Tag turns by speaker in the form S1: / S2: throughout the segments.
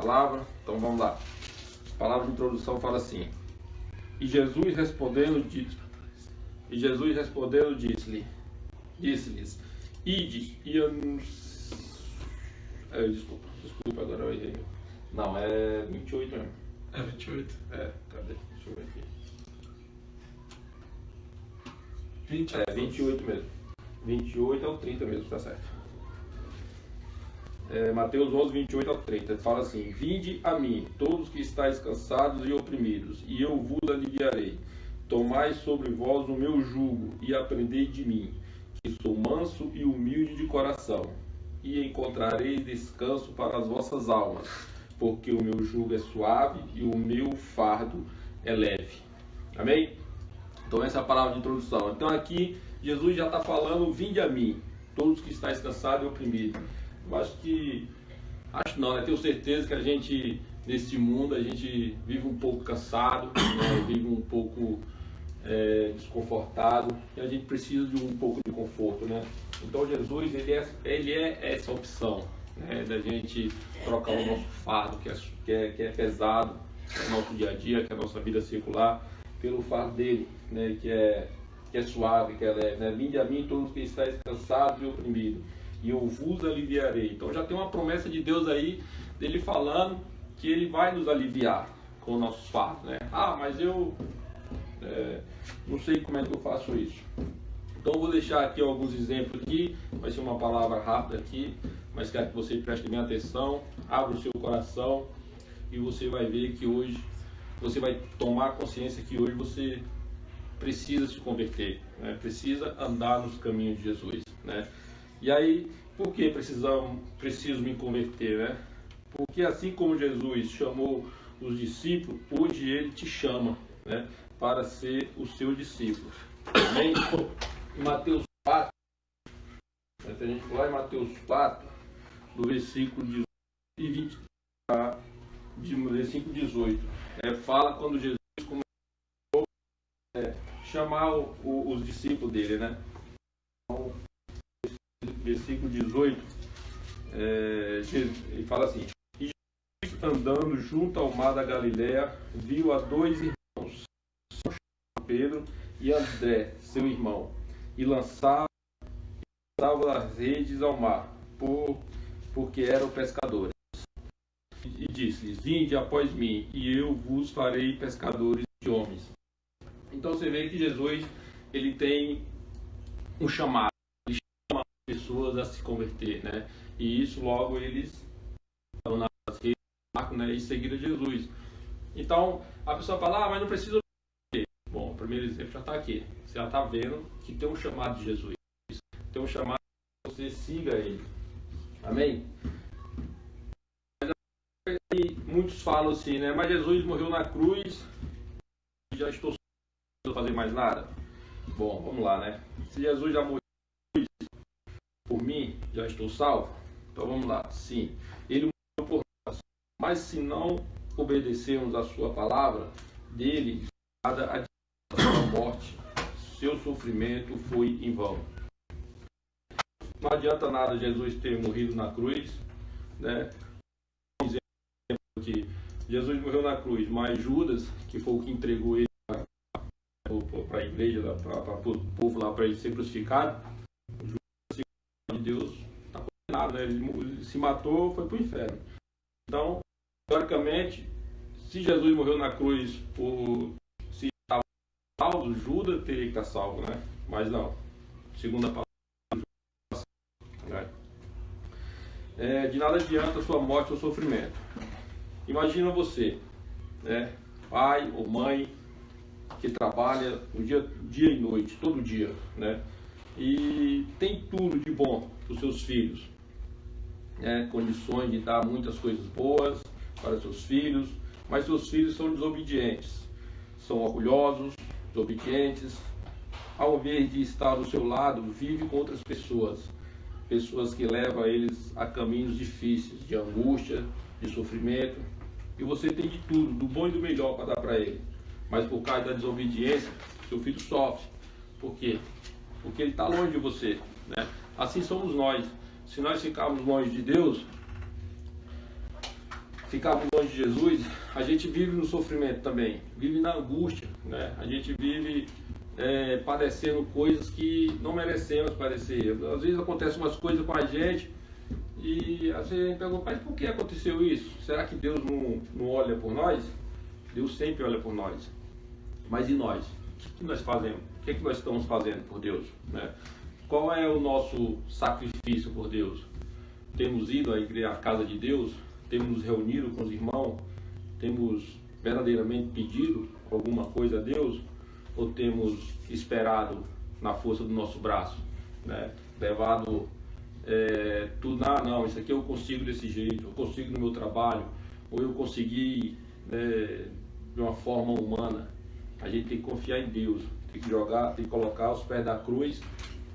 S1: palavra. Então vamos lá. A palavra de introdução fala assim: E Jesus respondendo disse-lhes: Ide e desculpa, agora eu errei. Não, é 28 mesmo.
S2: É 28.
S1: Cadê? Deixa eu ver aqui.
S2: 28
S1: mesmo. 28 ao 30 mesmo, tá certo. Mateus 11, 28 ao 30. Ele fala assim: Vinde a mim, todos que estáis cansados e oprimidos, e eu vos aliviarei. Tomai sobre vós o meu jugo e aprendei de mim, que sou manso e humilde de coração, e encontrareis descanso para as vossas almas, porque o meu jugo é suave e o meu fardo é leve. Amém? Então essa é a palavra de introdução. Então aqui Jesus já está falando: vinde a mim, todos que estáis cansados e oprimidos. Eu acho não, né? Tenho certeza que a gente, nesse mundo, a gente vive um pouco cansado, né? Vive um pouco desconfortado, e a gente precisa de um pouco de conforto, né? Então Jesus, ele é essa opção, né? Da gente trocar o nosso fardo, que é pesado, que é o nosso dia a dia, que é a nossa vida secular, pelo fardo dele, né? Que é suave, que é leve, né? Vinde a mim todos que estáis cansados e oprimidos, e eu vos aliviarei. Então já tem uma promessa de Deus aí, dele falando que ele vai nos aliviar com os nossos fardos, né? Mas eu não sei como é que eu faço isso. Então eu vou deixar aqui alguns exemplos aqui, vai ser uma palavra rápida aqui, mas quero que você preste bem atenção, abra o seu coração, e você vai ver que hoje, você vai tomar consciência que hoje você precisa se converter, né? Precisa andar nos caminhos de Jesus, né? E aí, por que preciso me converter, né? Porque assim como Jesus chamou os discípulos, hoje ele te chama, né, para ser o seu discípulo. Amém? Em Mateus 4, se a gente for lá em Mateus 4, do versículo 18 e 20, versículo 18, fala quando Jesus começou a chamar os discípulos dele, né? Então, versículo 18, ele fala assim: E Jesus, andando junto ao mar da Galileia, viu a dois irmãos, Pedro e André, seu irmão, e lançavam as redes ao mar, porque eram pescadores. E disse-lhes: Vinde após mim, e eu vos farei pescadores de homens. Então você vê que Jesus, ele tem um chamado, ele chama as pessoas a se converter, né? E isso logo eles estão nas redes, né, e seguir a Jesus. Então a pessoa fala: mas não precisa. Bom, o primeiro exemplo já está aqui. Você já está vendo que tem um chamado de Jesus. Tem um chamado que você siga ele. Amém? Mas aí, muitos falam assim, né? Mas Jesus morreu na cruz, já estou sem fazer mais nada. Bom, vamos lá, né? Se Jesus já morreu por mim, já estou salvo? Então vamos lá. Sim, ele morreu por nós. Mas se não obedecermos a sua palavra, dele nada adianta. Sua morte, seu sofrimento foi em vão. Não adianta nada Jesus ter morrido na cruz, né? Que Jesus morreu na cruz, mas Judas, que foi o que entregou ele para a igreja, para o povo lá, para ele ser crucificado, Judas, de Deus, está condenado, né? Ele se matou, foi para o inferno. Então, teoricamente, se Jesus morreu na cruz se estava salvo, Judas teria que estar salvo, né? Mas não. Segundo a palavra, de nada adianta a sua morte ou sofrimento. Imagina você, né? Pai ou mãe que trabalha o dia e noite, todo dia, né? E tem tudo de bom para os seus filhos, né? Condições de dar muitas coisas boas para seus filhos, mas seus filhos são desobedientes, são orgulhosos, desobedientes. Ao invés de estar do seu lado, vive com outras pessoas que levam eles a caminhos difíceis, de angústia, de sofrimento. E você tem de tudo, do bom e do melhor para dar para ele, mas por causa da desobediência, seu filho sofre. Por quê? Porque ele está longe de você, né? Assim somos nós. Se nós ficarmos longe de Deus, ficarmos longe de Jesus, a gente vive no sofrimento também, vive na angústia, né? A gente vive padecendo coisas que não merecemos padecer. Às vezes acontecem umas coisas com a gente e às vezes a gente pergunta, mas por que aconteceu isso? Será que Deus não olha por nós? Deus sempre olha por nós. Mas e nós? O que nós fazemos? O que nós estamos fazendo por Deus, né? Qual é o nosso sacrifício por Deus? Temos ido à igreja, à casa de Deus? Temos nos reunido com os irmãos? Temos verdadeiramente pedido alguma coisa a Deus? Ou temos esperado na força do nosso braço, né? Levado tudo, não, isso aqui eu consigo desse jeito, eu consigo no meu trabalho, ou eu consegui de uma forma humana. A gente tem que confiar em Deus, tem que jogar, tem que colocar os pés da cruz,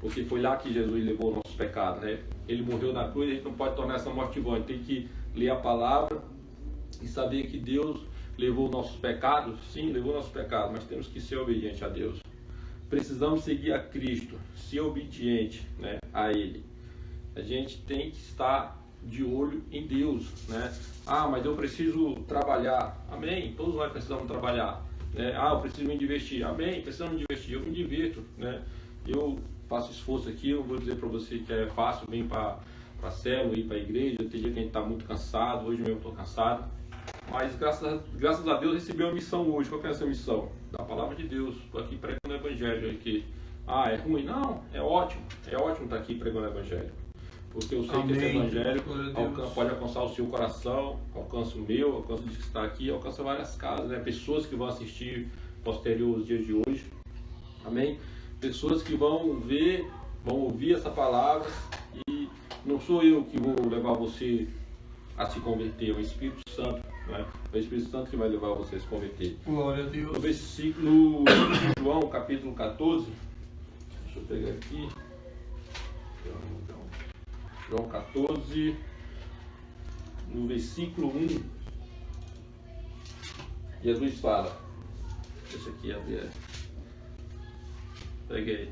S1: porque foi lá que Jesus levou o nosso pecado, né? Ele morreu na cruz, a gente não pode tornar essa morte vã, a gente tem que ler a palavra e saber que Deus levou nossos pecados. Sim, levou nossos pecados, mas temos que ser obedientes a Deus. Precisamos seguir a Cristo, ser obediente, né, a Ele. A gente tem que estar de olho em Deus, né? Mas eu preciso trabalhar. Amém? Todos nós precisamos trabalhar, né? Eu preciso me divertir. Amém? Precisamos me divertir. Eu me divirto, né? Eu faço esforço aqui. Eu vou dizer para você que é fácil vir para a célula, ir para a igreja. Tem dia que a gente está muito cansado. Hoje mesmo eu estou cansado. Mas graças a Deus recebi uma missão hoje. Qual que é essa missão? Da palavra de Deus. Estou aqui pregando o Evangelho aqui. É ruim? Não, é ótimo. É ótimo estar aqui pregando o Evangelho. Porque eu sei
S2: Amém.
S1: que esse Evangelho pode alcançar o seu coração, alcança o meu, alcança o que está aqui, alcança várias casas, né? Pessoas que vão assistir posterior aos dias de hoje. Amém? Pessoas que vão ver, vão ouvir essa palavra, e não sou eu que vou levar você a se converter, é o Espírito Santo, né? É o Espírito Santo que vai levar você a se converter.
S2: Glória a Deus.
S1: No versículo de João, capítulo 14, deixa eu pegar aqui. João 14, no versículo 1, Jesus fala, deixa aqui abrir, peguei,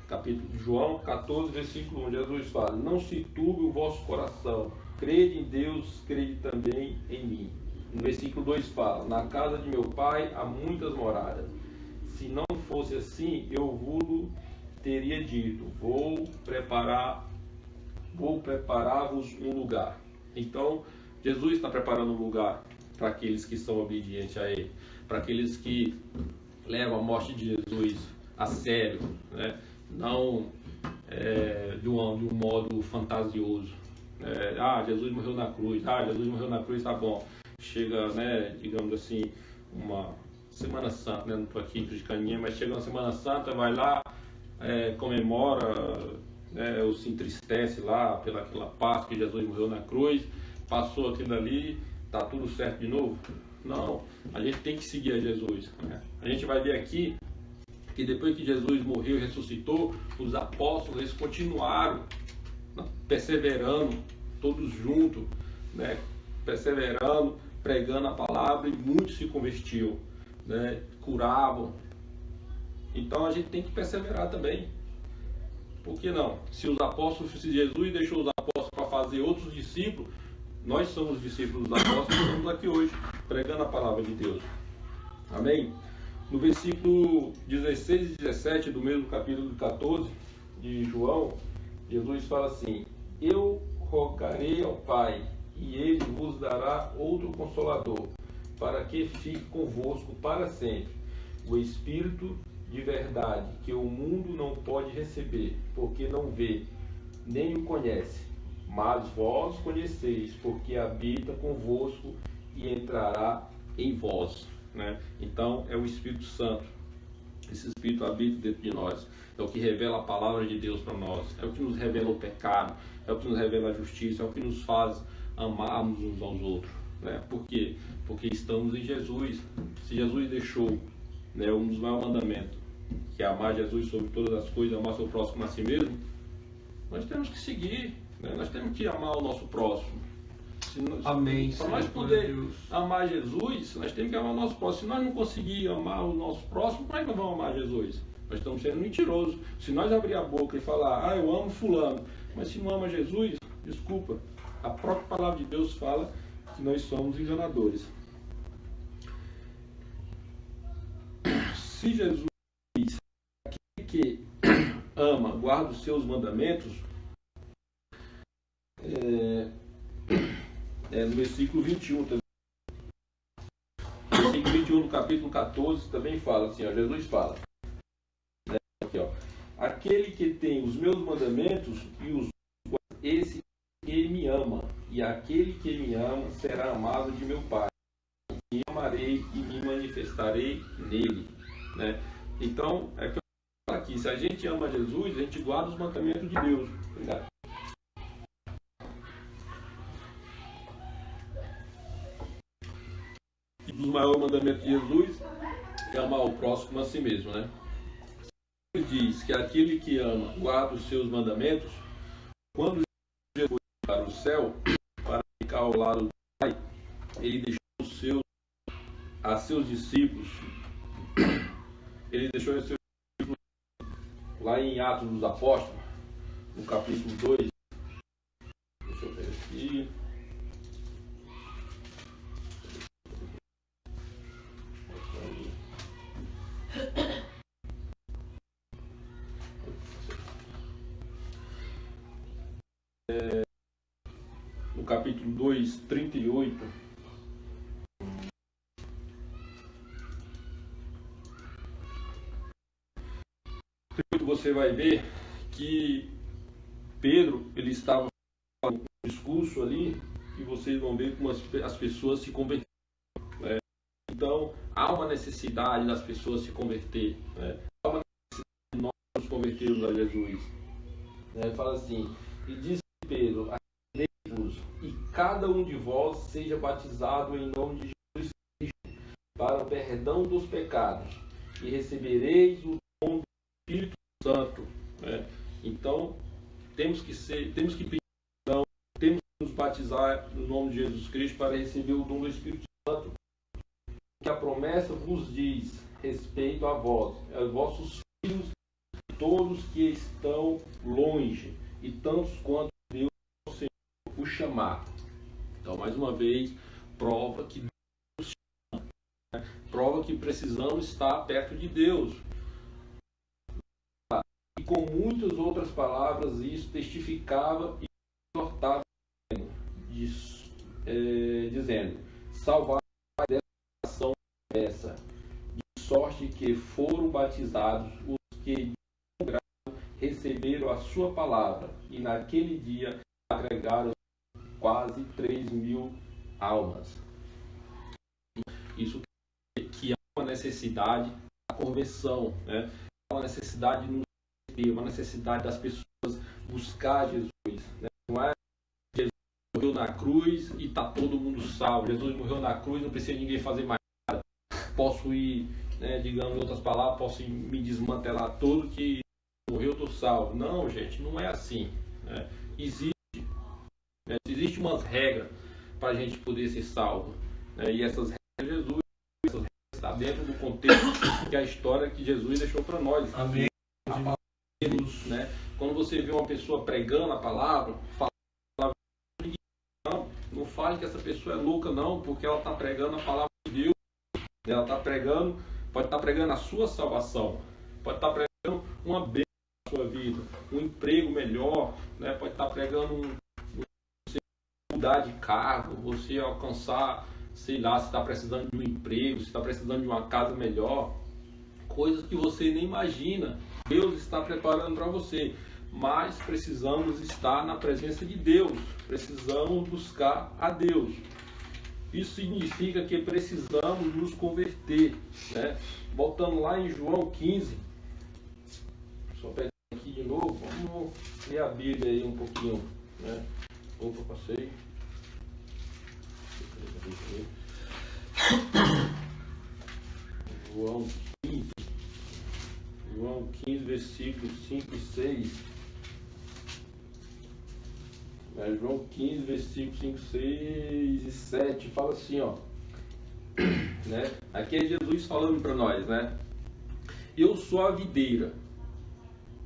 S1: capítulo de João 14, versículo 1, Jesus fala, não se turbe o vosso coração, crede em Deus, crede também em mim. No versículo 2 fala, na casa de meu pai há muitas moradas, se não fosse assim, eu vos teria dito, vou preparar-vos um lugar. Então, Jesus está preparando um lugar para aqueles que são obedientes a Ele, para aqueles que levam a morte de Jesus a sério, né? Não de um modo fantasioso. Jesus morreu na cruz, Jesus morreu na cruz, tá bom. Chega, né, digamos assim, uma Semana Santa, né? Não estou aqui criticando ninguém, mas chega uma Semana Santa, vai lá, comemora, ou se entristece lá pelaquela Páscoa que Jesus morreu na cruz, passou aquilo ali, está tudo certo de novo? Não, a gente tem que seguir a Jesus, né? A gente vai ver aqui que depois que Jesus morreu e ressuscitou, os apóstolos eles continuaram perseverando, todos juntos, né? Perseverando, pregando a palavra, e muitos se convertiam, né? Curavam. Então a gente tem que perseverar também. Por que não? Se os apóstolos, se Jesus deixou os apóstolos para fazer outros discípulos, nós somos discípulos dos apóstolos e estamos aqui hoje pregando a palavra de Deus. Amém? No versículo 16 e 17 do mesmo capítulo 14 de João, Jesus fala assim, eu rogarei ao Pai e Ele vos dará outro Consolador, para que fique convosco para sempre, o Espírito de verdade, que o mundo não pode receber, porque não vê, nem o conhece, mas vós conheceis, porque habita convosco e entrará em vós, né? Então é o Espírito Santo. Esse Espírito habita dentro de nós, é o que revela a palavra de Deus para nós, é o que nos revela o pecado, é o que nos revela a justiça, é o que nos faz amarmos uns aos outros, né? Por quê? Porque estamos em Jesus. Se Jesus deixou, né, um dos maiores mandamentos, que é amar Jesus sobre todas as coisas, amar seu próximo a si mesmo, nós temos que seguir, né? Nós temos que amar o nosso próximo.
S2: Amém.
S1: Para nós poder amar Jesus, nós temos que amar o nosso próximo. Se nós não conseguirmos amar o nosso próximo, como é que nós vamos amar Jesus? Nós estamos sendo mentirosos. Se nós abrir a boca e falar, eu amo fulano, mas se não ama Jesus, desculpa, a própria palavra de Deus fala que nós somos enganadores. Se Jesus diz: aquele que ama, guarda os seus mandamentos, no versículo 21, versículo 21 do capítulo 14 também fala assim, ó, Jesus fala, né, aqui, ó, aquele que tem os meus mandamentos e os guarda, esse que me ama, e aquele que me ama será amado de meu Pai, e amarei e me manifestarei nele, né? Então, é que eu falo aqui, se a gente ama Jesus, a gente guarda os mandamentos de Deus. Obrigado. E um dos maiores mandamentos de Jesus é amar o próximo como a si mesmo, né? Ele diz que aquele que ama guarda os seus mandamentos. Quando Jesus foi para o céu para ficar ao lado do Pai, ele deixou a seus discípulos, ele deixou a seus discípulos lá em Atos dos Apóstolos, no capítulo 2. Deixa eu ver aqui. No capítulo 2, 38. Você vai ver que Pedro, ele estava fazendo um discurso ali, e vocês vão ver como as pessoas se converteram, né? Então, há uma necessidade das pessoas se converter, né? Há uma necessidade de nós nos convertermos a Jesus, né? Fala assim, e disse Pedro: arrependei-vos, e cada um de vós seja batizado em nome de Jesus Cristo para o perdão dos pecados, e recebereis o dom do Espírito Santo, né? Então temos que pedir perdão, temos que nos batizar no nome de Jesus Cristo para receber o dom do Espírito Santo, que a promessa vos diz respeito a vós, aos vossos filhos, todos que estão longe, e tantos quanto Deus o Senhor o chamar. Então, mais uma vez, prova que Deus chama, né? Prova que precisamos estar perto de Deus. E com muitas outras palavras, isso testificava e exortava, dizendo: salvar dessa ação essa, de sorte que foram batizados os que de bom grado receberam a sua palavra, e naquele dia agregaram quase 3.000 almas. Isso que há uma necessidade da conversão, né? Há uma necessidade de nos uma necessidade das pessoas buscar Jesus, né? Não é Jesus morreu na cruz e está todo mundo salvo. Jesus morreu na cruz, não precisa ninguém fazer mais nada. Posso ir, né, digamos em outras palavras, posso me desmantelar todo que morreu, estou salvo. Não, gente, não é assim, né? Existe umas regras para a gente poder ser salvo, né? E essas regras Jesus, essas regras estão dentro do contexto que a história que Jesus deixou para nós.
S2: Amém.
S1: Né? Quando você vê uma pessoa pregando a palavra, não fale que essa pessoa é louca, não, porque ela está pregando a palavra de Deus. Ela está pregando, pode estar pregando a sua salvação, pode estar pregando uma bênção na sua vida, um emprego melhor, né? Pode estar pregando você mudar de cargo, você alcançar, sei lá, se está precisando de um emprego, se está precisando de uma casa melhor, coisas que você nem imagina. Deus está preparando para você, mas precisamos estar na presença de Deus, precisamos buscar a Deus. Isso significa que precisamos nos converter, né? Voltando lá em João 15, só pegar aqui de novo, vamos ler a Bíblia aí um pouquinho, né? Opa, passei. João 15, versículos 5 e 6. João 15, versículos 5, 6 e 7. Fala assim, ó. Né? Aqui é Jesus falando para nós, né? Eu sou a videira,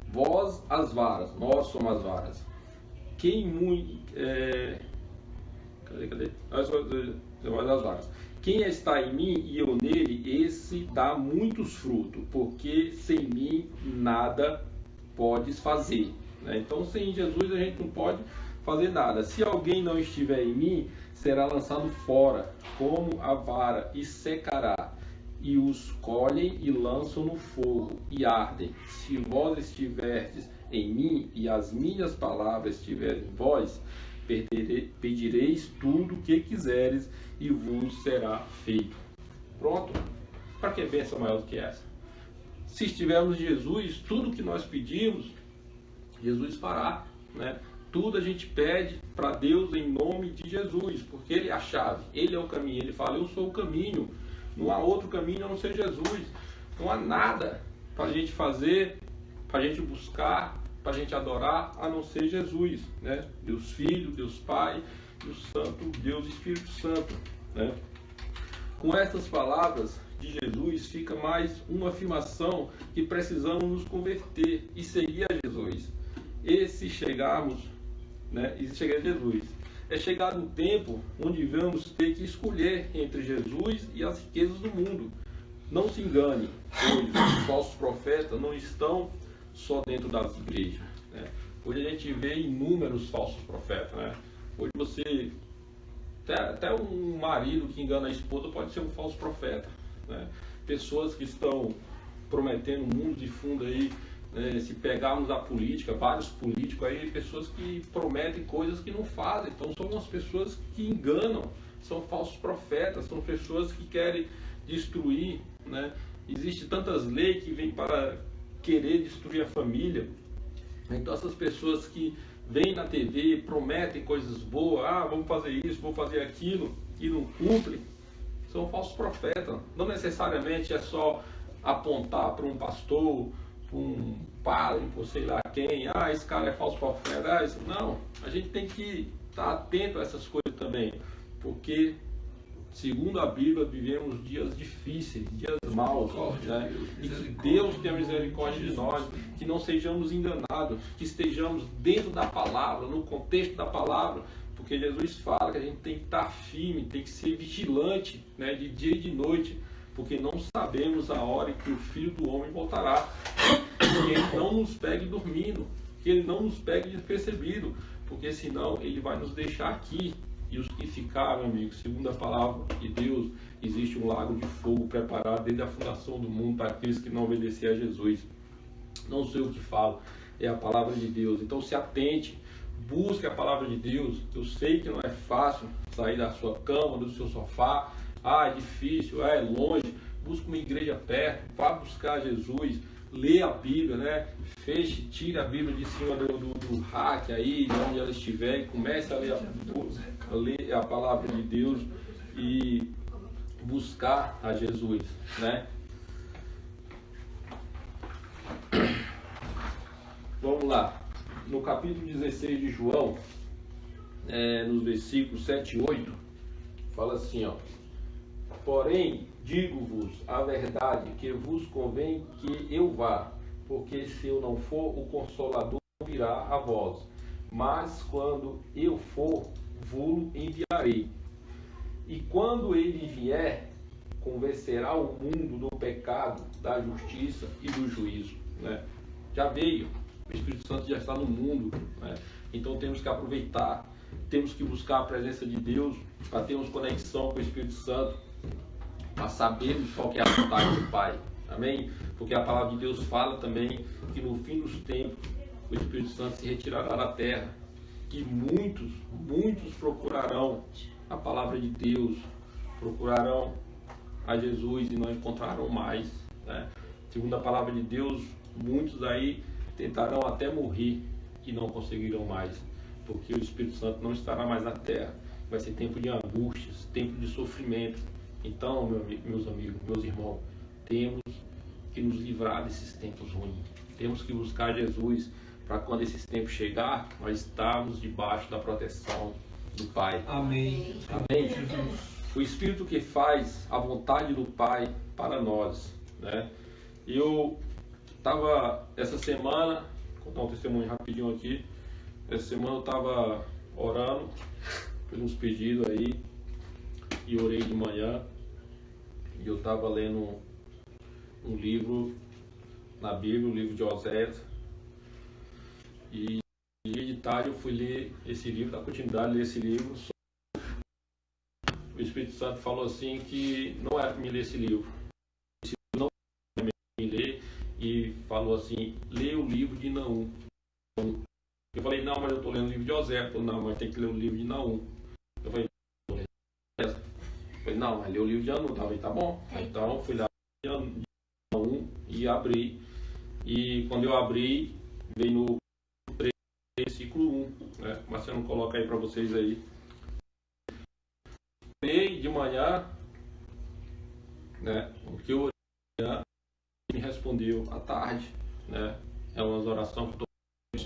S1: vós as varas, nós somos as varas. Cadê? Das vagas. Quem está em mim e eu nele, esse dá muitos frutos, porque sem mim nada podes fazer. Né? Então, sem Jesus a gente não pode fazer nada. Se alguém não estiver em mim, será lançado fora, como a vara, e secará. E os colhem e lançam no fogo, e ardem. Se vós estiverdes em mim, e as minhas palavras estiverem em vós, pedireis tudo o que quiseres, e vos será feito. Pronto? Para que bênção maior do que essa? Se estivermos em Jesus, tudo que nós pedimos, Jesus fará, né? Tudo a gente pede para Deus em nome de Jesus, porque Ele é a chave, Ele é o caminho. Ele fala, eu sou o caminho, não há outro caminho a não ser Jesus. Não há nada para a gente fazer, para a gente buscar, para a gente adorar, a não ser Jesus, né? Deus Filho, Deus Pai, e o Santo Deus Espírito Santo, né? Com essas palavras de Jesus, fica mais uma afirmação que precisamos nos converter e seguir a Jesus. E se chegarmos, né, e chegar a Jesus, é chegar um tempo onde vamos ter que escolher entre Jesus e as riquezas do mundo. Não se engane, pois os falsos profetas não estão só dentro das igrejas, né? Hoje a gente vê inúmeros falsos profetas, né? Hoje você, até um marido que engana a esposa pode ser um falso profeta, né? Pessoas que estão prometendo mundos e fundos aí, se pegarmos a política, vários políticos aí, pessoas que prometem coisas que não fazem. Então são umas pessoas que enganam, são falsos profetas, são pessoas que querem destruir, né? Existem tantas leis que vêm para querer destruir a família. Então essas pessoas que vêm na TV, prometem coisas boas, vamos fazer isso, vamos fazer aquilo, e não cumprem, são falsos profetas. Não necessariamente é só apontar para um pastor, um padre, por sei lá quem, esse cara é falso profeta, não, a gente tem que estar atento a essas coisas também, porque segundo a Bíblia vivemos dias difíceis, dias maus, né? E que Deus tenha misericórdia de nós, que não sejamos enganados, que estejamos dentro da palavra, no contexto da palavra, porque Jesus fala que a gente tem que estar firme, tem que ser vigilante, né? De dia e de noite, porque não sabemos a hora em que o Filho do Homem voltará. Que Ele não nos pegue dormindo, que Ele não nos pegue despercebido, porque senão Ele vai nos deixar aqui. E os que ficaram, amigos, segundo a palavra de Deus, existe um lago de fogo preparado desde a fundação do mundo para aqueles que não obedeceram a Jesus. Não sei o que falo, é a palavra de Deus. Então se atente, busque a palavra de Deus. Eu sei que não é fácil sair da sua cama, do seu sofá. É difícil, é longe. Busque uma igreja perto, vá buscar Jesus, lê a Bíblia, né? Feche, tire a Bíblia de cima do rack aí, de onde ela estiver, e comece a ler a palavra de Deus e buscar a Jesus, né? Vamos lá, no capítulo 16 de João, nos versículos 7 e 8, fala assim, porém, digo-vos a verdade, que vos convém que eu vá, porque se eu não for, o Consolador virá a vós. Mas quando eu for, vos enviarei. E quando ele vier, convencerá o mundo do pecado, da justiça e do juízo, né? Já veio, o Espírito Santo já está no mundo, né? Então temos que aproveitar, temos que buscar a presença de Deus, para termos conexão com o Espírito Santo, para sabermos qual que é a vontade do Pai. Amém? Porque a palavra de Deus fala também que no fim dos tempos o Espírito Santo se retirará da terra, que muitos procurarão a palavra de Deus, procurarão a Jesus e não encontrarão mais, né? Segundo a palavra de Deus, muitos aí tentarão até morrer e não conseguirão mais, porque o Espírito Santo não estará mais na terra. Vai ser tempo de angústias, tempo de sofrimento. Então, meus amigos, meus irmãos, temos que nos livrar desses tempos ruins. Temos que buscar Jesus para quando esses tempos chegar, nós estarmos debaixo da proteção do Pai.
S2: Amém.
S1: Amém. O Espírito que faz a vontade do Pai para nós, né? Eu estava essa semana, vou contar um testemunho rapidinho aqui. Essa semana eu estava orando pelos pedidos aí, e orei de manhã, e eu estava lendo um livro na Bíblia, o livro de Oséias, e de tarde eu fui ler esse livro, dar continuidade a ler esse livro. O Espírito Santo falou assim que não era para me ler esse livro. Esse livro não era para me ler, e falou assim, lê o livro de Naum. Eu falei, não, mas eu estou lendo o livro de Oséias. Ele falou, não, mas tem que ler o livro de Naum. Eu falei, não, mas lê o livro de Naum. Tá, tá bom. Então fui lá de Naum e abri. E quando eu abri, veio no versículo 1, né? Mas você não coloca aí para vocês aí. Orei de manhã, né? O que eu orei de manhã, me respondeu à tarde, né? É uma oração que eu tô,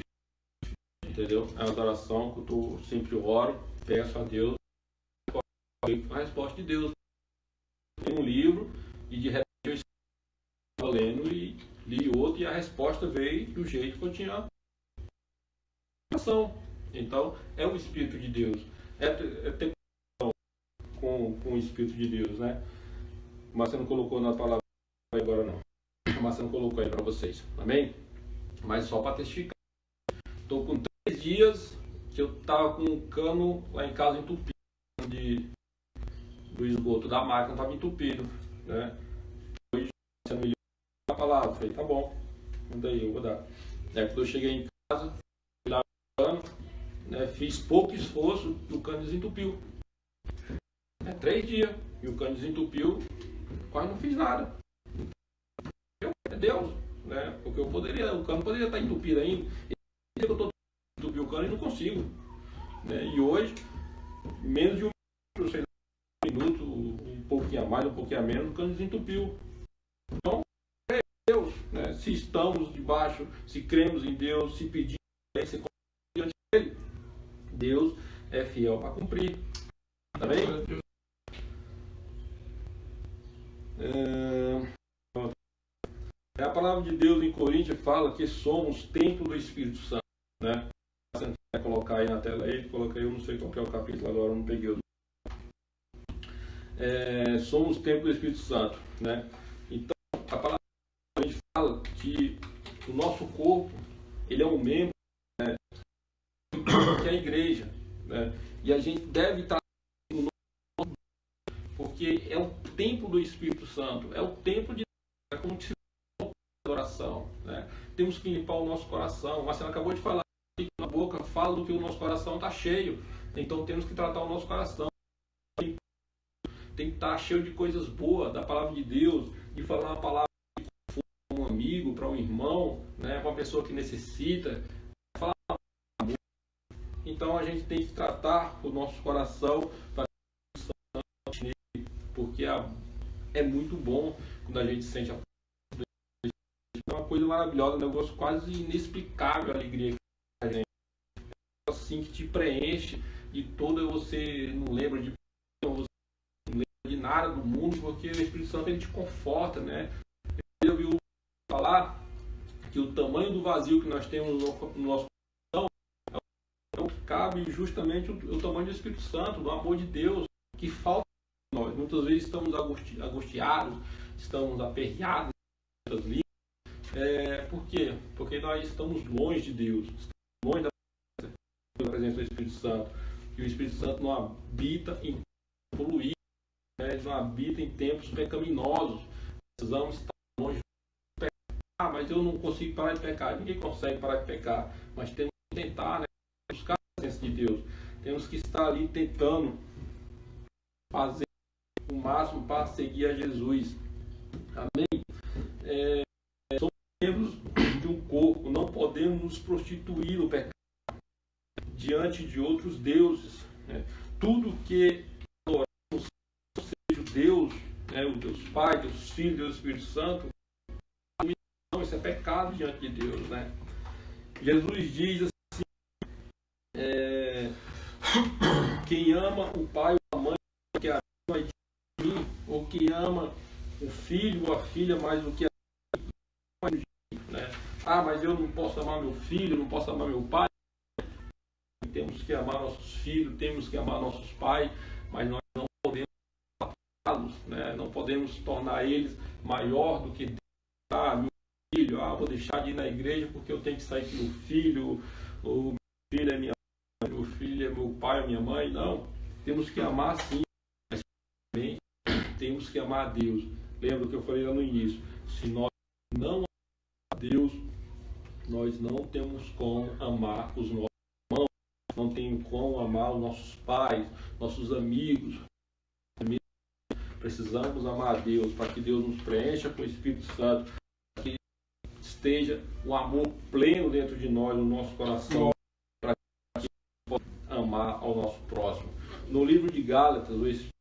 S1: entendeu? É uma oração que eu sempre oro, peço a Deus a resposta de Deus. Tem um livro e de repente eu estava lendo e li outro e a resposta veio do jeito que eu tinha. Então é o Espírito de Deus, é ter com o Espírito de Deus, né? Mas você não colocou na palavra agora não, mas você não colocou aí para vocês, amém? Mas só para testificar, estou com 3 dias que eu estava com um cano lá em casa entupido, do esgoto da máquina estava entupido, né? Hoje você me ligou a palavra, falei, tá bom, manda aí, eu vou dar. Quando eu cheguei em casa, fui lá no cano, né, fiz pouco esforço e o cano desentupiu. 3 dias e o cano desentupiu, quase não fiz nada. É Deus, né? Porque o cano poderia estar entupido ainda. Eu estou entupir o cano e não consigo, né? E hoje, menos de um minuto, um pouquinho a mais, um pouquinho a menos, o cano desentupiu. Então, é Deus, né? Se estamos debaixo, se cremos em Deus, se pedimos, se diante dele, Deus é fiel para cumprir. Tá bem? A palavra de Deus em Coríntios fala que somos templo do Espírito Santo, né? Se você quer colocar aí na tela aí, coloca aí, eu não sei qual que é o capítulo agora, eu não peguei o... somos templo do Espírito Santo, né? Então a palavra de Deus fala que o nosso corpo, ele é um membro, né, que é a igreja, né? E a gente deve estar porque é o templo do Espírito Santo, é o templo de Deus, é como se fosse adoração, né? Temos que limpar o nosso coração. Mas você acabou de falar na boca, fala do que o nosso coração está cheio. Então temos que tratar o nosso coração. Tem que estar cheio de coisas boas, da palavra de Deus, de falar uma palavra para um amigo, para um irmão, né? Para uma pessoa que necessita. Falar uma palavra. Então a gente tem que tratar o nosso coração para porque é muito bom quando a gente sente a é uma coisa maravilhosa, um negócio quase inexplicável, a alegria que a gente assim que te preenche de toda, você não lembra de nada do mundo, porque o Espírito Santo ele te conforta, né? Eu ouvi falar que o tamanho do vazio que nós temos no nosso coração é o que cabe justamente o tamanho do Espírito Santo, do amor de Deus, que falta. Nós muitas vezes estamos angustiados, estamos aperreados, por quê? Porque nós estamos longe de Deus, estamos longe da presença do Espírito Santo, e o Espírito Santo não habita em poluir, né? Não habita em tempos pecaminosos. Precisamos estar longe do pecado. Mas eu não consigo parar de pecar. Ninguém consegue parar de pecar, mas temos que tentar, né? Buscar a presença de Deus, temos que estar ali tentando fazer o máximo para seguir a Jesus. Amém? Somos membros de um corpo, não podemos nos prostituir no pecado diante de outros deuses, né? Tudo que adoramos, seja o Deus, né? O Deus Pai, Deus Filho, Deus Espírito Santo, não, isso é pecado diante de Deus, né? Jesus diz assim, quem ama o pai ou a mãe que a mãe de mim, ou que ama o filho ou a filha mais do que a mãe, né? Mas eu não posso amar meu filho, não posso amar meu pai. temos que amar nossos filhos, temos que amar nossos pais, mas nós não podemos tratá-los, né? Não podemos tornar eles maior do que Deus. Meu filho, vou deixar de ir na igreja porque eu tenho que sair com meu filho, o meu filho é minha mãe, meu filho é meu pai, é minha mãe. Não, temos que amar sim, mas também temos que amar a Deus. Lembra que eu falei lá no início, se nós não amamos a Deus, nós não temos como amar os nossos irmãos, não temos como amar os nossos pais, nossos amigos. Precisamos amar a Deus para que Deus nos preencha com o Espírito Santo, para que esteja o amor pleno dentro de nós, no nosso coração, para que possamos amar ao nosso próximo. No livro de Gálatas, o Espírito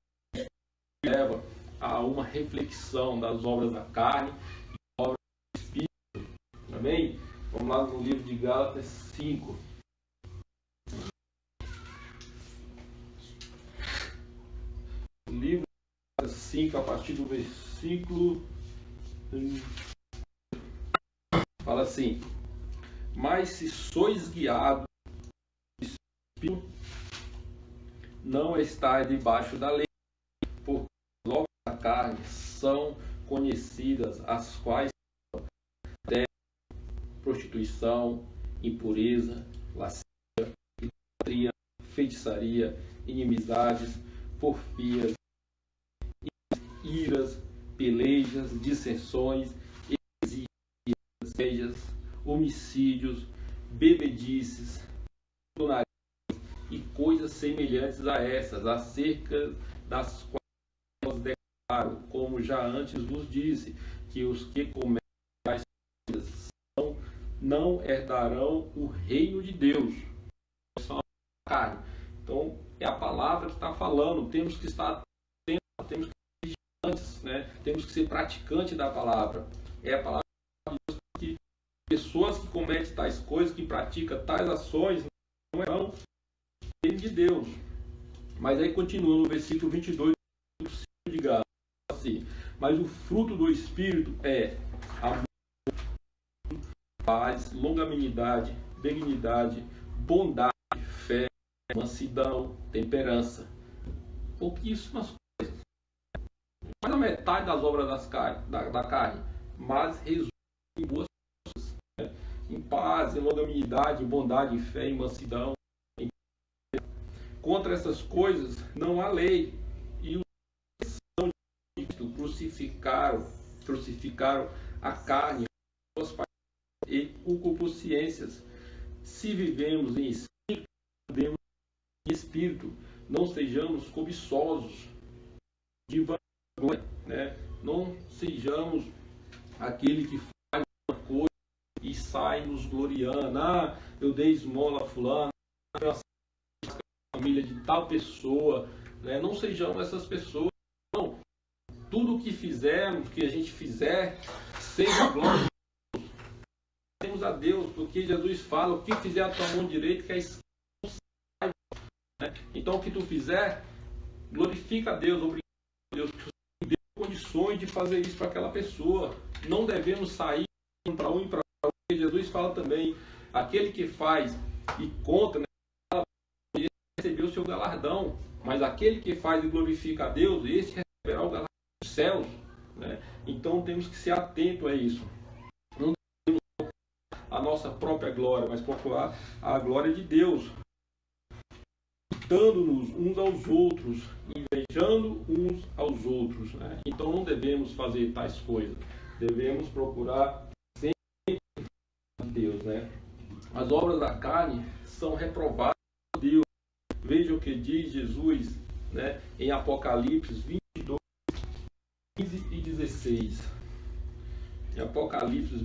S1: leva a uma reflexão das obras da carne e obras do Espírito. Amém? Vamos lá no livro de Gálatas 5. Livro de Gálatas 5, a partir do versículo... Fala assim: mas se sois guiados pelo Espírito, não estáis debaixo da lei, porque as obras da carne são conhecidas, as quais são prostituição, impureza, lascívia, idolatria, feitiçaria, inimizades, porfias, iras, pelejas, dissensões, heresias, homicídios, bebedices, e coisas semelhantes a essas, acerca das quais declaro, como já antes vos disse, que os que cometem tais coisas não herdarão o reino de Deus. Então, é a palavra que está falando. Temos que estar atentos, temos que ser vigilantes, né? Temos que ser praticantes da palavra. É a palavra de Deus que pessoas que cometem tais coisas, que praticam tais ações, não herdarão o reino de Deus. Mas aí continua no versículo 22 de Gálatas, assim: mas o fruto do Espírito é amor, paz, longanimidade, benignidade, bondade, fé, mansidão, temperança. Pouquíssimas coisas. Mais da metade das obras da carne, mas resume em boas coisas, né? Em paz, em longanimidade, em bondade, em fé, em mansidão. Contra essas coisas não há lei. E os que são de Cristo crucificaram a carne, as suas e concupiscências. Se vivemos em espírito, vivemos em espírito, não sejamos cobiçosos de vanglória, né? Não sejamos aquele que faz uma coisa e sai nos gloriando. Eu dei esmola a fulano, eu família de tal pessoa, né? Não sejamos essas pessoas. Não. Tudo o que fizermos, que a gente fizer, seja glória a Deus, porque Jesus fala: o que fizer a tua mão direita, que a esquerda não saiba, né? Então, o que tu fizer, glorifica a Deus, obrigado a Deus, que deu condições de fazer isso para aquela pessoa. Não devemos sair para um e para outro, porque Jesus fala também: aquele que faz e conta, né, recebeu o seu galardão, mas aquele que faz e glorifica a Deus, esse receberá o galardão dos céus, né? Então, temos que ser atentos a isso. A nossa própria glória, mas procurar a glória de Deus, dando-nos uns aos outros, invejando uns aos outros, né? Então não devemos fazer tais coisas, devemos procurar sempre a Deus, né? As obras da carne são reprovadas por Deus. Veja o que diz Jesus, né, em Apocalipse 22, 15 e 16. Em Apocalipse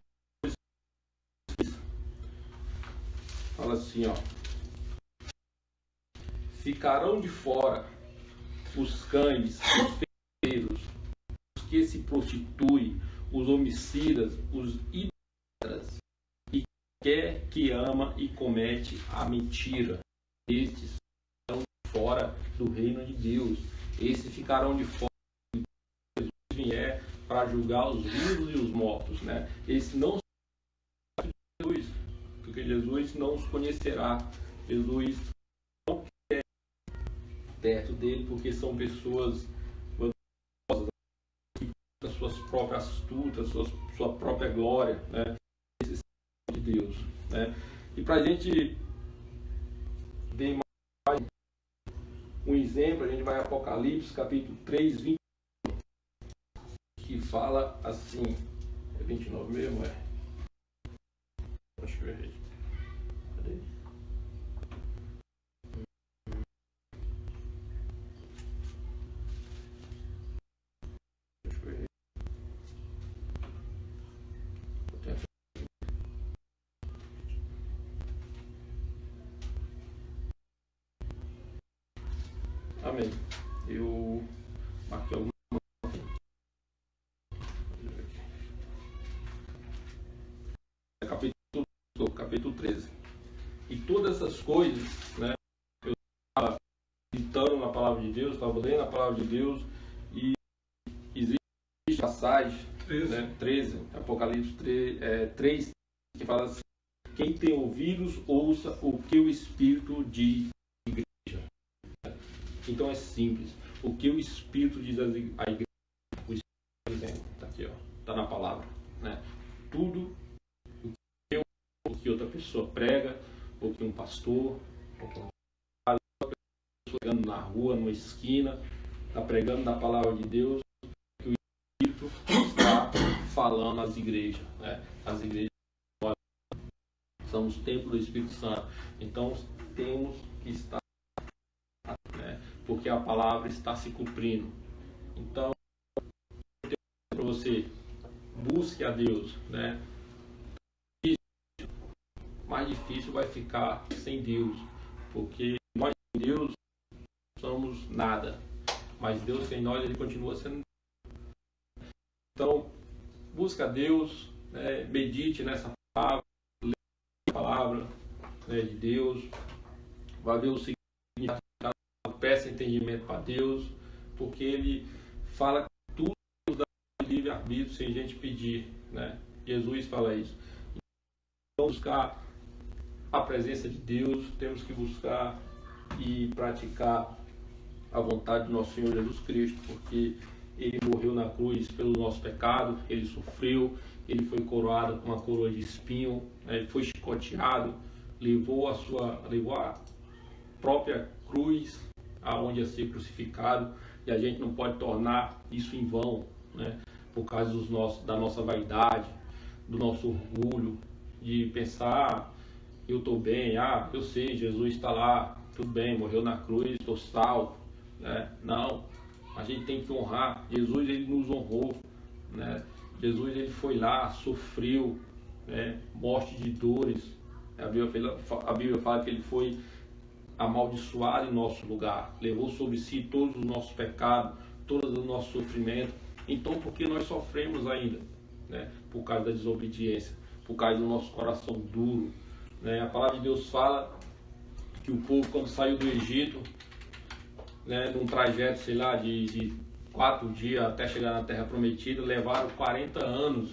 S1: fala assim, ó: ficarão de fora os cães, os feiticeiros, os que se prostituem, os homicidas, os idólatras, e quer que ama e comete a mentira. Estes estão fora do reino de Deus. Esses ficarão de fora quando Jesus vier para julgar os vivos e os mortos, né? Esses não são de Jesus, porque Jesus não os conhecerá. Jesus não quer perto dele, porque são pessoas vantajosas, as suas próprias astutas, sua própria glória, né? De Deus, né? E para a gente ver mais um exemplo, a gente vai a Apocalipse, capítulo 3, 20, que fala assim, é 29 mesmo, acho que eu errei. Cadê? Acho que eu errei. Amém. Eu marquei alguma capítulo 13. E todas essas coisas, né? Eu estava meditando na palavra de Deus, estava lendo a palavra de Deus, e existe passagem, 13, né, 13 Apocalipse 3, que fala assim: quem tem ouvidos, ouça o que o Espírito diz à igreja. Então é simples. O que o Espírito diz à igreja, o Espírito está aqui, está na palavra, né? Tudo o que outra pessoa prega, ou que um pastor, ou que uma pessoa pregando na rua, numa esquina, está pregando da palavra de Deus, que o Espírito está falando às igrejas, né? As igrejas somos templo do Espírito Santo, então temos que estar, né? Porque a palavra está se cumprindo. Então, para você, busque a Deus, né? Mais difícil vai ficar sem Deus, porque nós sem Deus somos nada, mas Deus sem nós, ele continua sendo. Então, busca a Deus, né? Medite nessa palavra, leia a palavra, né, de Deus, vai ver o significado, peça entendimento para Deus, porque ele fala tudo da livre-arbítrio sem a gente pedir, né? Jesus fala isso. Então, buscar a presença de Deus, temos que buscar e praticar a vontade do nosso Senhor Jesus Cristo, porque ele morreu na cruz pelo nosso pecado, ele sofreu, ele foi coroado com uma coroa de espinho, ele foi chicoteado, levou a própria cruz aonde ia ser crucificado, e a gente não pode tornar isso em vão, né? Por causa da nossa vaidade, do nosso orgulho, de pensar: eu estou bem, eu sei, Jesus está lá, tudo bem, morreu na cruz, estou salvo, né? Não, a gente tem que honrar. Jesus, ele nos honrou, né? Jesus, ele foi lá, sofreu, né? Morte de dores. A Bíblia fala que ele foi amaldiçoado em nosso lugar, levou sobre si todos os nossos pecados, todos os nossos sofrimentos. Então, por que nós sofremos ainda, né? Por causa da desobediência, por causa do nosso coração duro, né? A palavra de Deus fala que o povo, quando saiu do Egito, né, num trajeto, sei lá, de 4 dias até chegar na Terra Prometida, levaram 40 anos.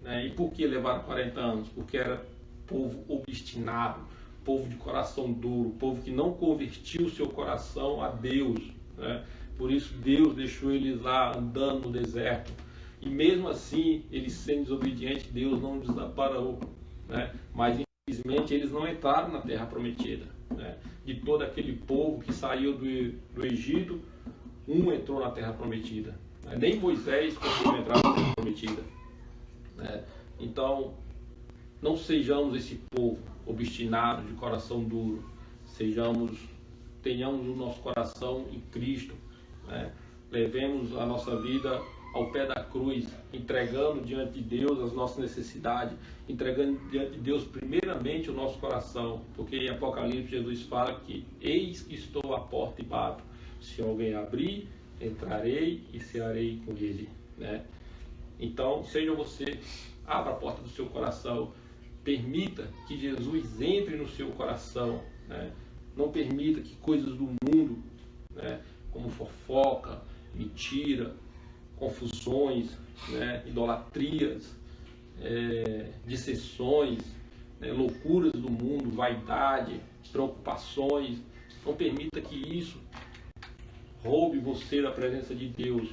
S1: Né? E por que levaram 40 anos? Porque era povo obstinado, povo de coração duro, povo que não convertiu o seu coração a Deus, né? Por isso Deus deixou eles lá andando no deserto. E mesmo assim, eles sendo desobedientes, Deus não os desamparou, né? Mas infelizmente eles não entraram na Terra Prometida, né? De todo aquele povo que saiu do Egito, um entrou na Terra Prometida, né? Nem Moisés conseguiu entrar na Terra Prometida, né? Então, não sejamos esse povo obstinado, de coração duro. Tenhamos o nosso coração em Cristo, né? Levemos a nossa vida ao pé da cruz, entregando diante de Deus as nossas necessidades, entregando diante de Deus primeiramente o nosso coração, porque em Apocalipse Jesus fala que: eis que estou à porta e bato, se alguém abrir, entrarei e cearei com ele, né? Então, seja você, abra a porta do seu coração, permita que Jesus entre no seu coração, né? Não permita que coisas do mundo, né, como fofoca, mentira, confusões, né, idolatrias, dissensões, né, loucuras do mundo, vaidade, preocupações. Não permita que isso roube você da presença de Deus.